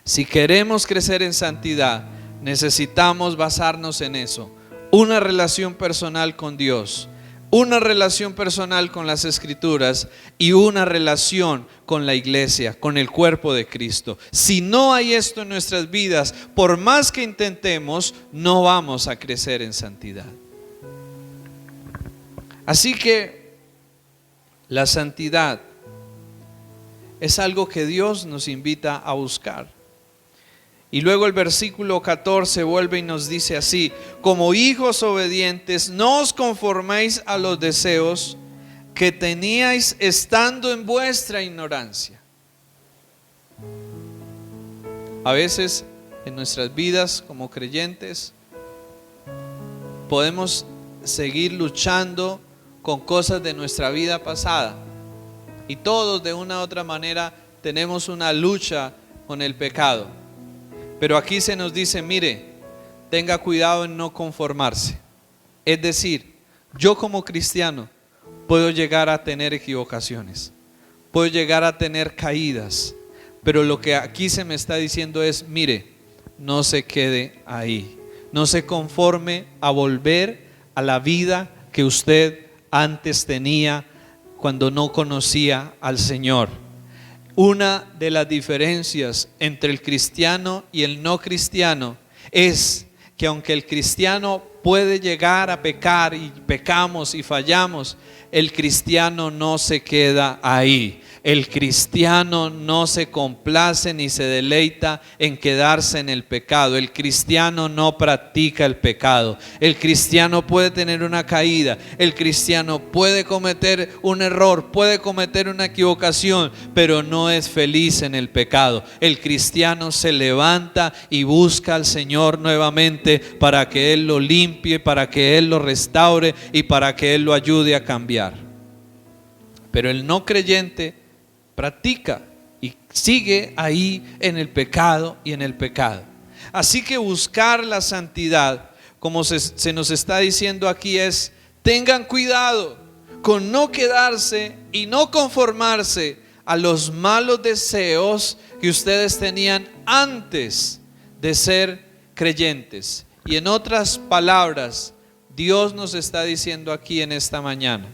Si queremos crecer en santidad, necesitamos basarnos en eso: una relación personal con Dios, una relación personal con las Escrituras y una relación con la iglesia, con el cuerpo de Cristo. Si no hay esto en nuestras vidas, por más que intentemos, no vamos a crecer en santidad. Así que la santidad es algo que Dios nos invita a buscar. Y luego el versículo 14 vuelve y nos dice así: como hijos obedientes, no os conforméis a los deseos que teníais estando en vuestra ignorancia. A veces en nuestras vidas como creyentes podemos seguir luchando con cosas de nuestra vida pasada, y todos de una u otra manera tenemos una lucha con el pecado. Pero aquí se nos dice: mire, tenga cuidado en no conformarse. Es decir, yo como cristiano puedo llegar a tener equivocaciones, puedo llegar a tener caídas, pero lo que aquí se me está diciendo es: mire, no se quede ahí, no se conforme a volver a la vida que usted antes tenía cuando no conocía al Señor. Una de las diferencias entre el cristiano y el no cristiano es que aunque el cristiano puede llegar a pecar y pecamos y fallamos, el cristiano no se queda ahí. El cristiano no se complace ni se deleita en quedarse en el pecado. El cristiano no practica el pecado. El cristiano puede tener una caída. El cristiano puede cometer un error, puede cometer una equivocación, pero no es feliz en el pecado. El cristiano se levanta y busca al Señor nuevamente para que Él lo limpie limpie, para que Él lo restaure y para que Él lo ayude a cambiar. Pero el no creyente practica y sigue ahí en el pecado y en el pecado. Así que buscar la santidad, como se nos está diciendo aquí, es: tengan cuidado con no quedarse y no conformarse a los malos deseos que ustedes tenían antes de ser creyentes. Y en otras palabras, Dios nos está diciendo aquí en esta mañana,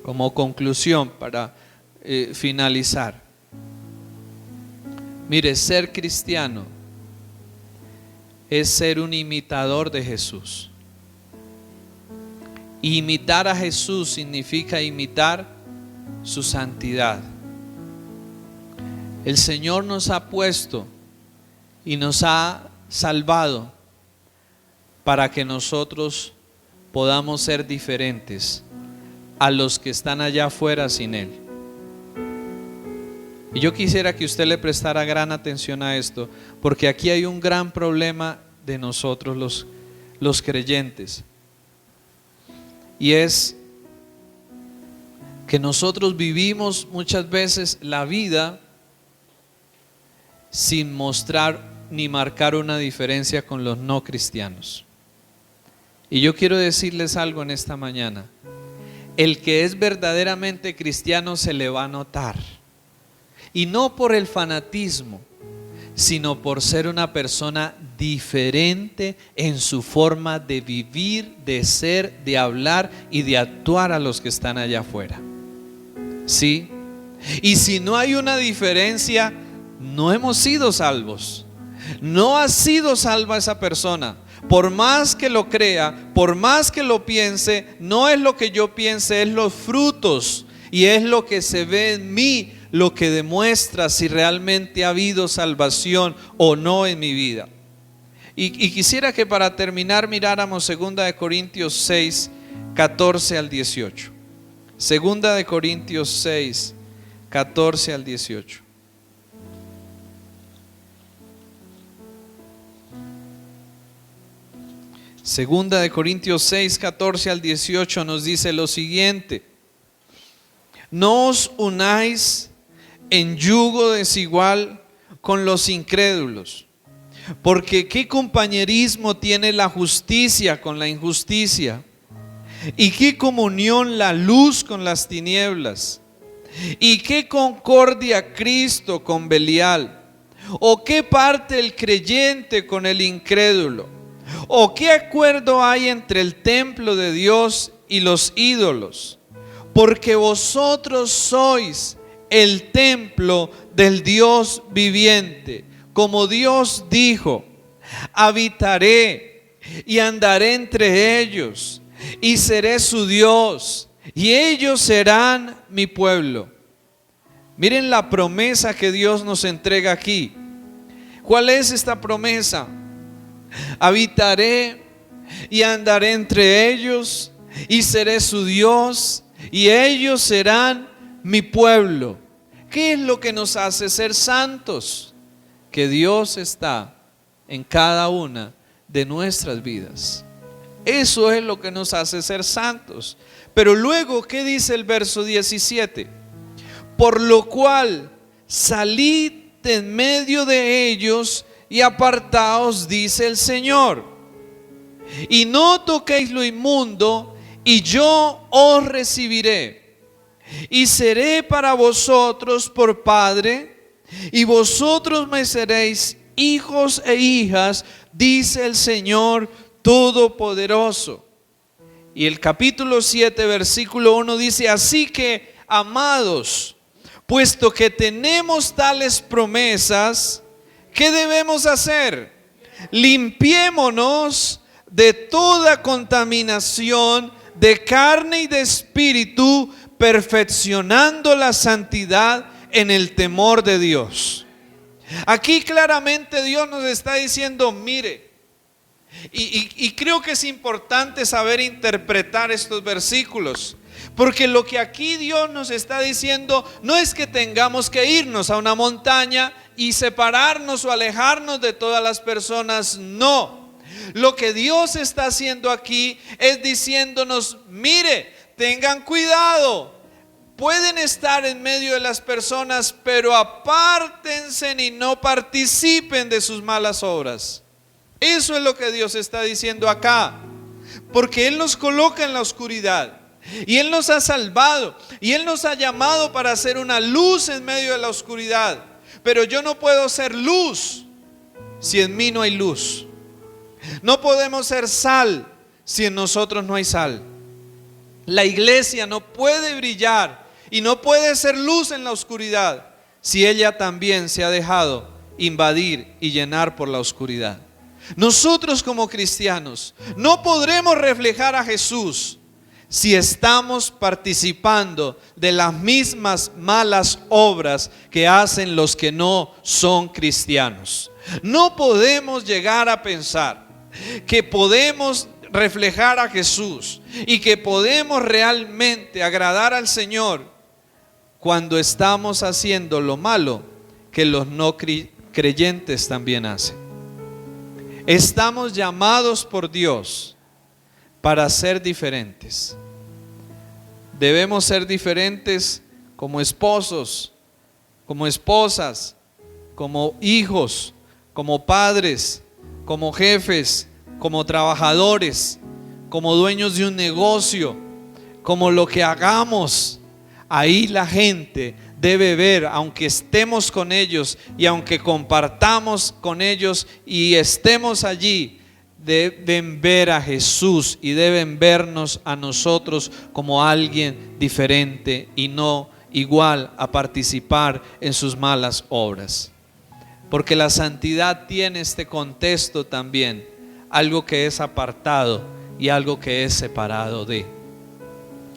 como conclusión para finalizar: mire, ser cristiano es ser un imitador de Jesús. Imitar a Jesús significa imitar su santidad. El Señor nos ha puesto y nos ha salvado para que nosotros podamos ser diferentes a los que están allá afuera sin Él. Y yo quisiera que usted le prestara gran atención a esto, porque aquí hay un gran problema de nosotros los creyentes, y es que nosotros vivimos muchas veces la vida sin mostrar ni marcar una diferencia con los no cristianos. Y yo quiero decirles algo en esta mañana: el que es verdaderamente cristiano se le va a notar, y no por el fanatismo, sino por ser una persona diferente en su forma de vivir, de ser, de hablar y de actuar a los que están allá afuera. ¿Sí? Y si no hay una diferencia, no hemos sido salvos. No ha sido salva esa persona. Por más que lo crea, por más que lo piense, no es lo que yo piense, es los frutos y es lo que se ve en mí lo que demuestra si realmente ha habido salvación o no en mi vida. Y quisiera que para terminar miráramos 2 Corintios 6, 14 al 18. 2 Corintios 6, 14 al 18. Segunda de Corintios 6, 14 al 18 nos dice lo siguiente: no os unáis en yugo desigual con los incrédulos, porque ¿qué compañerismo tiene la justicia con la injusticia? ¿Y qué comunión la luz con las tinieblas? ¿Y qué concordia Cristo con Belial? ¿O qué parte el creyente con el incrédulo? ¿O qué acuerdo hay entre el templo de Dios y los ídolos? Porque vosotros sois el templo del Dios viviente. Como Dios dijo: habitaré y andaré entre ellos y seré su Dios y ellos serán mi pueblo. Miren la promesa que Dios nos entrega aquí. ¿Cuál es esta promesa? Habitaré y andaré entre ellos y seré su Dios y ellos serán mi pueblo. ¿Qué es lo que nos hace ser santos? Que Dios está en cada una de nuestras vidas. Eso es lo que nos hace ser santos. Pero luego, ¿qué dice el verso 17? Por lo cual salid en medio de ellos y apartaos, dice el Señor, y no toquéis lo inmundo, y yo os recibiré, y seré para vosotros por Padre, y vosotros me seréis hijos e hijas, dice el Señor Todopoderoso. Y el capítulo 7, versículo 1 dice: así que, amados, puesto que tenemos tales promesas, ¿qué debemos hacer? Limpiémonos de toda contaminación de carne y de espíritu, perfeccionando la santidad en el temor de Dios. Aquí claramente Dios nos está diciendo: mire, y creo que es importante saber interpretar estos versículos, porque lo que aquí Dios nos está diciendo no es que tengamos que irnos a una montaña y separarnos o alejarnos de todas las personas, no. Lo que Dios está haciendo aquí es diciéndonos, mire, tengan cuidado. Pueden estar en medio de las personas, pero apártense y no participen de sus malas obras. Eso es lo que Dios está diciendo acá, porque Él nos coloca en la oscuridad y Él nos ha salvado y Él nos ha llamado para ser una luz en medio de la oscuridad. Pero yo no puedo ser luz si en mí no hay luz. No podemos ser sal si en nosotros no hay sal. La iglesia no puede brillar y no puede ser luz en la oscuridad si ella también se ha dejado invadir y llenar por la oscuridad. Nosotros como cristianos no podremos reflejar a Jesús si estamos participando de las mismas malas obras que hacen los que no son cristianos. No podemos llegar a pensar que podemos reflejar a Jesús y que podemos realmente agradar al Señor cuando estamos haciendo lo malo que los no creyentes también hacen. Estamos llamados por Dios para ser diferentes. Debemos ser diferentes como esposos, como esposas, como hijos, como padres, como jefes, como trabajadores, como dueños de un negocio, como lo que hagamos. Ahí la gente debe ver, aunque estemos con ellos y aunque compartamos con ellos y estemos allí, deben ver a Jesús y deben vernos a nosotros como alguien diferente y no igual a participar en sus malas obras. Porque la santidad tiene este contexto también, algo que es apartado y algo que es separado de.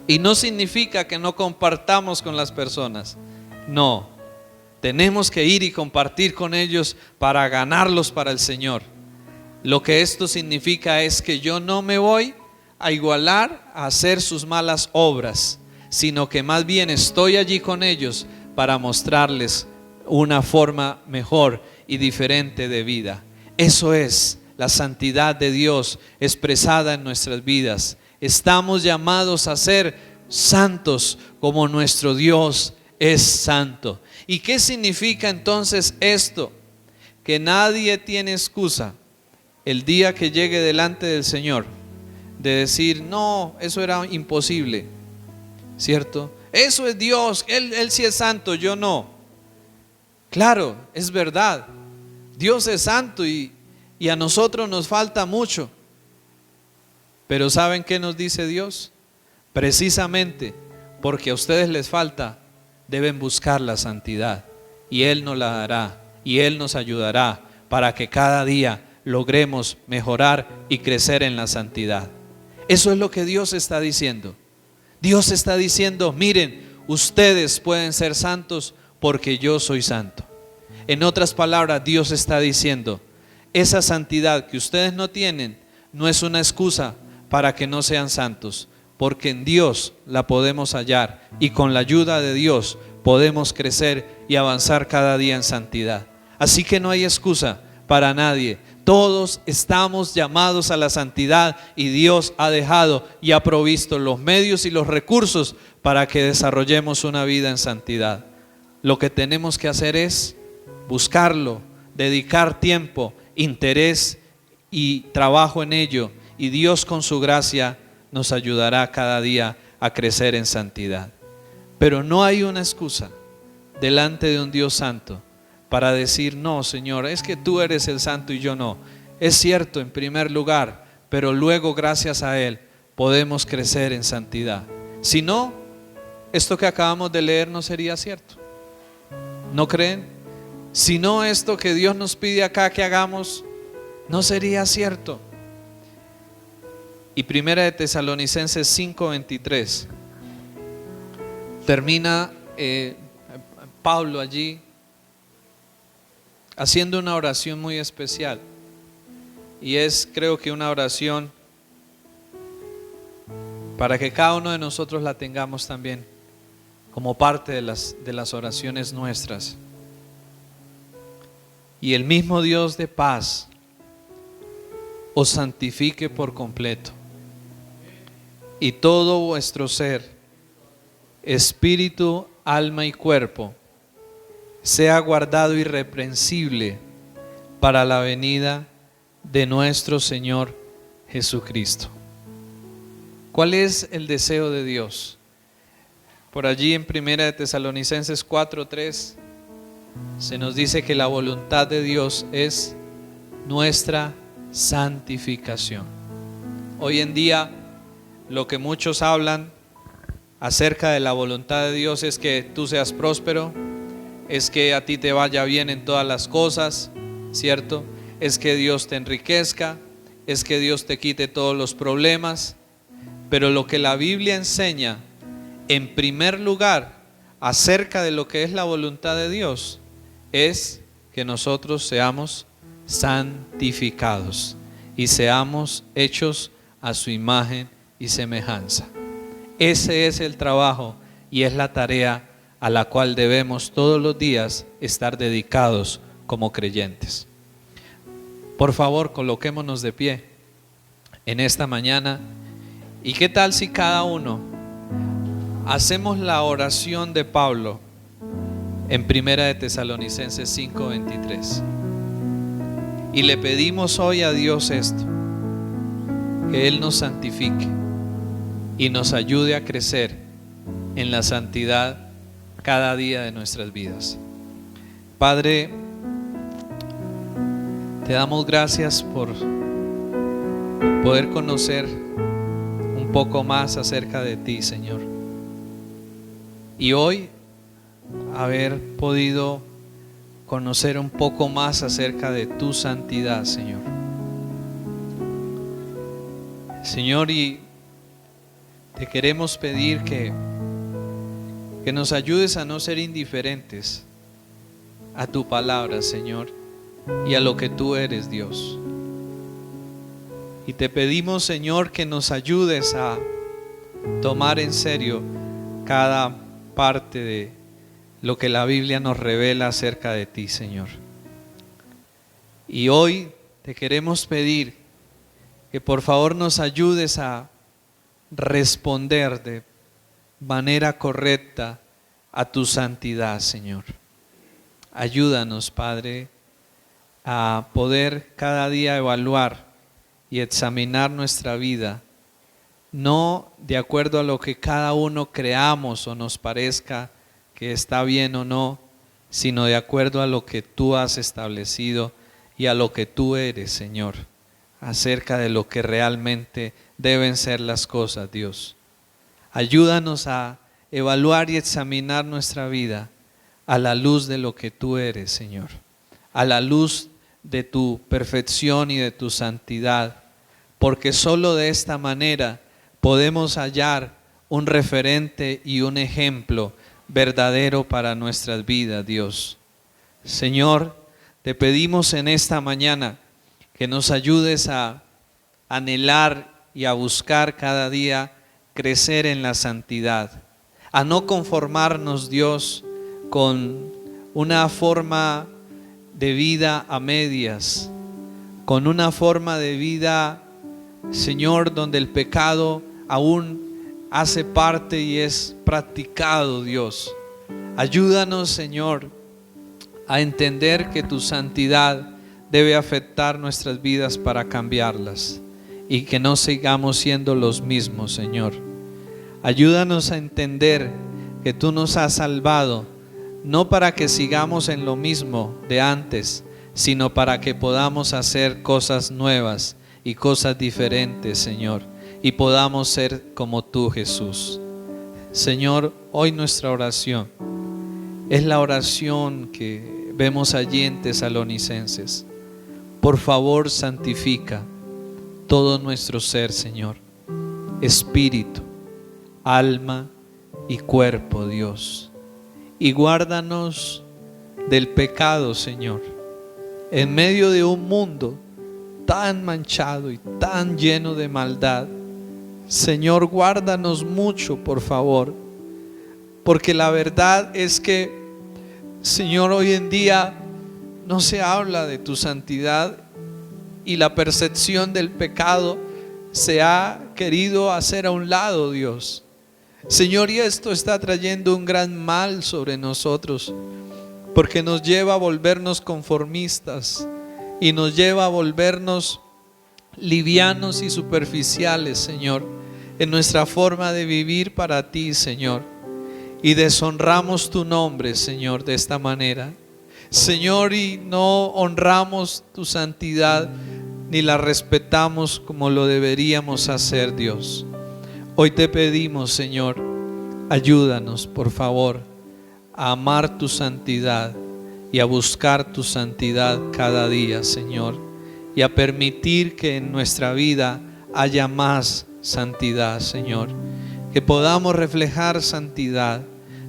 Y no significa que no compartamos con las personas, no, tenemos que ir y compartir con ellos para ganarlos para el Señor. Lo que esto significa es que yo no me voy a igualar a hacer sus malas obras, sino que más bien estoy allí con ellos para mostrarles una forma mejor y diferente de vida. Eso es la santidad de Dios expresada en nuestras vidas. Estamos llamados a ser santos como nuestro Dios es santo. ¿Y qué significa entonces esto? Que nadie tiene excusa el día que llegue delante del Señor de decir, no, eso era imposible, ¿cierto? Eso es Dios, Él sí es santo, yo no. Claro, es verdad, Dios es santo y a nosotros nos falta mucho. Pero ¿saben qué nos dice Dios? Precisamente porque a ustedes les falta, deben buscar la santidad y Él nos la dará y Él nos ayudará para que cada día logremos mejorar y crecer en la santidad. Eso es lo que Dios está diciendo. Dios está diciendo, miren, ustedes pueden ser santos porque yo soy santo. En otras palabras, Dios está diciendo, esa santidad que ustedes no tienen no es una excusa para que no sean santos, porque en Dios la podemos hallar y con la ayuda de Dios podemos crecer y avanzar cada día en santidad. Así que no hay excusa para nadie. Todos estamos llamados a la santidad y Dios ha dejado y ha provisto los medios y los recursos para que desarrollemos una vida en santidad. Lo que tenemos que hacer es buscarlo, dedicar tiempo, interés y trabajo en ello, y Dios con su gracia nos ayudará cada día a crecer en santidad. Pero no hay una excusa delante de un Dios santo para decir, no, Señor, es que tú eres el santo y yo no. Es cierto en primer lugar, pero luego gracias a Él podemos crecer en santidad. Si no, esto que acabamos de leer no sería cierto. ¿No creen? Si no, esto que Dios nos pide acá que hagamos no sería cierto. Y Primera de Tesalonicenses 5:23 termina Pablo allí haciendo una oración muy especial, y es, creo que una oración para que cada uno de nosotros la tengamos también como parte de las oraciones nuestras. Y el mismo Dios de paz os santifique por completo, y todo vuestro ser, espíritu, alma y cuerpo, sea guardado irreprensible para la venida de nuestro Señor Jesucristo. ¿Cuál es el deseo de Dios? Por allí en 1 de Tesalonicenses 4:3 se nos dice que la voluntad de Dios es nuestra santificación. Hoy en día lo que muchos hablan acerca de la voluntad de Dios es que tú seas próspero, es que a ti te vaya bien en todas las cosas, ¿cierto? Es que Dios te enriquezca, es que Dios te quite todos los problemas. Pero lo que la Biblia enseña, en primer lugar, acerca de lo que es la voluntad de Dios, es que nosotros seamos santificados y seamos hechos a su imagen y semejanza. Ese es el trabajo y es la tarea a la cual debemos todos los días estar dedicados como creyentes. Por favor, coloquémonos de pie en esta mañana. ¿Y qué tal si cada uno hacemos la oración de Pablo en 1 de Tesalonicenses 5:23? Y le pedimos hoy a Dios esto, que Él nos santifique y nos ayude a crecer en la santidad cada día de nuestras vidas. Padre, te damos gracias por poder conocer un poco más acerca de ti, Señor. Y hoy haber podido conocer un poco más acerca de tu santidad, Señor. Señor, y te queremos pedir que nos ayudes a no ser indiferentes a tu palabra, Señor, y a lo que tú eres, Dios. Y te pedimos, Señor, que nos ayudes a tomar en serio cada parte de lo que la Biblia nos revela acerca de ti, Señor. Y hoy te queremos pedir que por favor nos ayudes a responder de manera correcta a tu santidad, Señor. Ayúdanos, Padre, a poder cada día evaluar y examinar nuestra vida, no de acuerdo a lo que cada uno creamos o nos parezca que está bien o no, sino de acuerdo a lo que tú has establecido y a lo que tú eres, Señor, acerca de lo que realmente deben ser las cosas, Dios. Ayúdanos a evaluar y examinar nuestra vida a la luz de lo que tú eres, Señor, a la luz de tu perfección y de tu santidad, porque solo de esta manera podemos hallar un referente y un ejemplo verdadero para nuestras vidas, Dios. Señor, te pedimos en esta mañana que nos ayudes a anhelar y a buscar cada día crecer en la santidad, a no conformarnos, Dios, con una forma de vida a medias, con una forma de vida, Señor, donde el pecado aún hace parte y es practicado, Dios. Ayúdanos, Señor, a entender que tu santidad debe afectar nuestras vidas para cambiarlas y que no sigamos siendo los mismos, Señor. Ayúdanos a entender que tú nos has salvado, no para que sigamos en lo mismo de antes, sino para que podamos hacer cosas nuevas y cosas diferentes, Señor, y podamos ser como tú, Jesús. Señor, hoy nuestra oración es la oración que vemos allí en Tesalonicenses. Por favor, santifica todo nuestro ser, Señor, espíritu, alma y cuerpo, Dios, y guárdanos del pecado, Señor, en medio de un mundo tan manchado y tan lleno de maldad. Señor, guárdanos mucho, por favor, porque la verdad es que, Señor, hoy en día no se habla de tu santidad y la percepción del pecado se ha querido hacer a un lado, Dios. Señor, y esto está trayendo un gran mal sobre nosotros, porque nos lleva a volvernos conformistas y nos lleva a volvernos livianos y superficiales, Señor, en nuestra forma de vivir para ti, Señor. Y deshonramos tu nombre, Señor, de esta manera, Señor, y no honramos tu santidad ni la respetamos como lo deberíamos hacer, Dios. Hoy te pedimos, Señor, ayúdanos, por favor, a amar tu santidad y a buscar tu santidad cada día, Señor, y a permitir que en nuestra vida haya más santidad, Señor, que podamos reflejar santidad,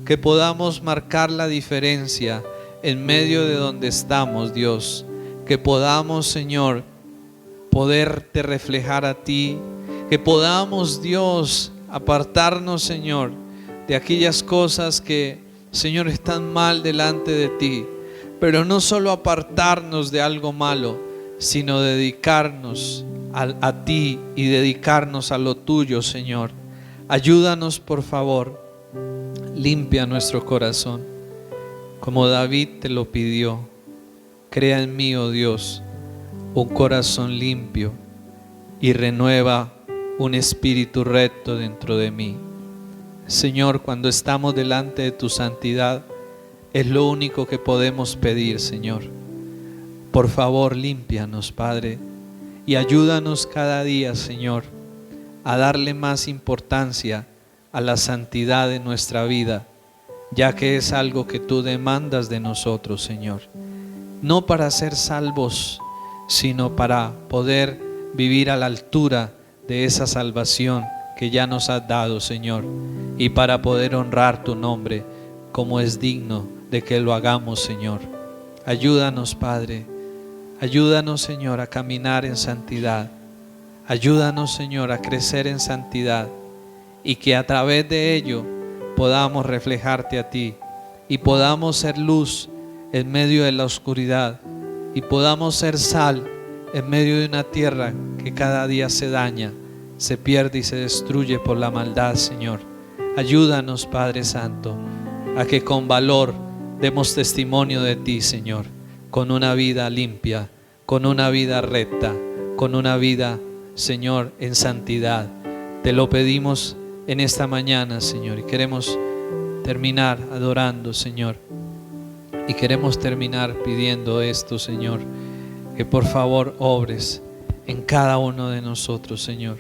que podamos marcar la diferencia en medio de donde estamos, Dios, que podamos, Señor, poderte reflejar a ti, que podamos, Dios, apartarnos, Señor, de aquellas cosas que, Señor, están mal delante de ti, pero no solo apartarnos de algo malo, sino dedicarnos a ti y dedicarnos a lo tuyo, Señor. Ayúdanos, por favor, limpia nuestro corazón, como David te lo pidió. Crea en mí, oh Dios, un corazón limpio y renueva un espíritu recto dentro de mí. Señor, cuando estamos delante de tu santidad, es lo único que podemos pedir, Señor. Por favor, límpianos, Padre, y ayúdanos cada día, Señor, a darle más importancia a la santidad de nuestra vida, ya que es algo que tú demandas de nosotros, Señor. No para ser salvos, sino para poder vivir a la altura de esa salvación que ya nos has dado, Señor, y para poder honrar tu nombre como es digno de que lo hagamos, Señor. Ayúdanos, Padre, ayúdanos, Señor, a caminar en santidad. Ayúdanos, Señor, a crecer en santidad, y que a través de ello podamos reflejarte a ti y podamos ser luz en medio de la oscuridad y podamos ser sal en medio de una tierra que cada día se daña, se pierde y se destruye por la maldad, Señor. Ayúdanos, Padre Santo, a que con valor demos testimonio de ti, Señor, con una vida limpia, con una vida recta, con una vida, Señor, en santidad. Te lo pedimos en esta mañana, Señor, y queremos terminar adorando, Señor, y queremos terminar pidiendo esto, Señor, que por favor obres en cada uno de nosotros, Señor.